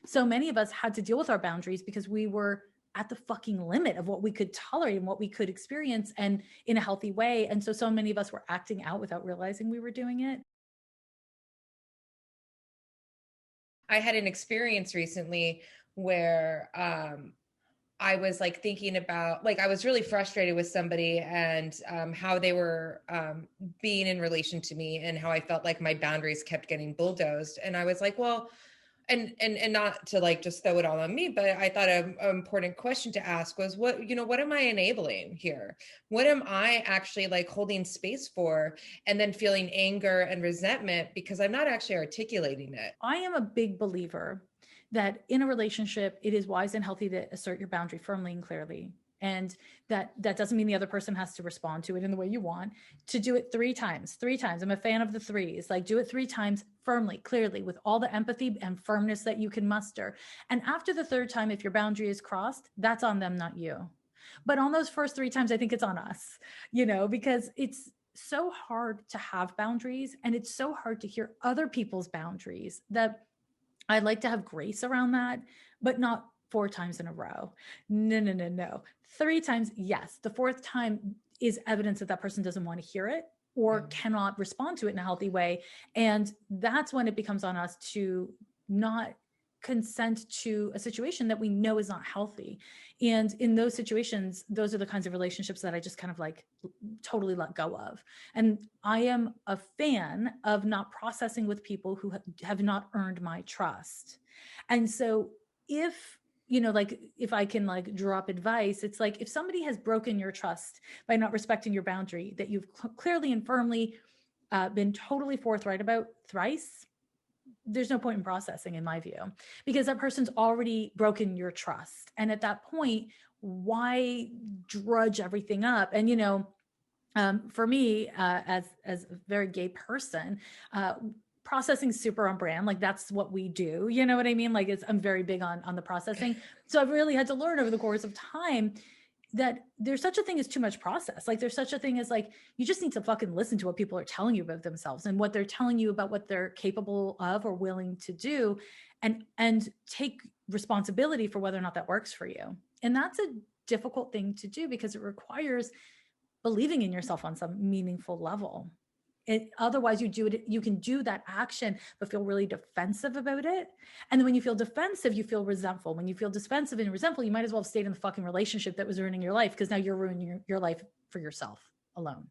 so many of us had to deal with our boundaries because we were at the fucking limit of what we could tolerate and what we could experience, and in a healthy way. And so many of us were acting out without realizing we were doing it. I had an experience recently where I was like thinking about, like, I was really frustrated with somebody and how they were being in relation to me, and how I felt like my boundaries kept getting bulldozed. And I was like, well, and not to like just throw it all on me, but I thought an important question to ask was, what am I enabling here? What am I actually like holding space for, and then feeling anger and resentment because I'm not actually articulating it? I am a big believer that in a relationship, it is wise and healthy to assert your boundary firmly and clearly. And that doesn't mean the other person has to respond to it in the way you want. To do it 3 times. I'm a fan of the threes. Like, do it 3 times firmly, clearly, with all the empathy and firmness that you can muster. And after the third time, if your boundary is crossed, that's on them, not you. But on those first 3 times, I think it's on us, because it's so hard to have boundaries, and it's so hard to hear other people's boundaries, that I like to have grace around that, but not 4 times in a row. No, no, no, no. 3 times, yes. The fourth time is evidence that that person doesn't want to hear it or cannot respond to it in a healthy way. And that's when it becomes on us to not consent to a situation that we know is not healthy. And in those situations, those are the kinds of relationships that I just kind of like totally let go of. And I am a fan of not processing with people who have not earned my trust. And so if like, if I can like drop advice, it's like, if somebody has broken your trust by not respecting your boundary that you've clearly and firmly been totally forthright about thrice, there's no point in processing, in my view, because that person's already broken your trust. And at that point, why drudge everything up? And, for me, as a very gay person, processing super on brand. Like, that's what we do. You know what I mean? Like, I'm very big on the processing. So I've really had to learn over the course of time that there's such a thing as too much process. Like, there's such a thing as like, you just need to fucking listen to what people are telling you about themselves and what they're telling you about what they're capable of or willing to do, and take responsibility for whether or not that works for you. And that's a difficult thing to do because it requires believing in yourself on some meaningful level. Otherwise, you can do that action, but feel really defensive about it. And then when you feel defensive, you feel resentful. When you feel defensive and resentful, you might as well have stayed in the fucking relationship that was ruining your life, because now you're ruining your life for yourself alone.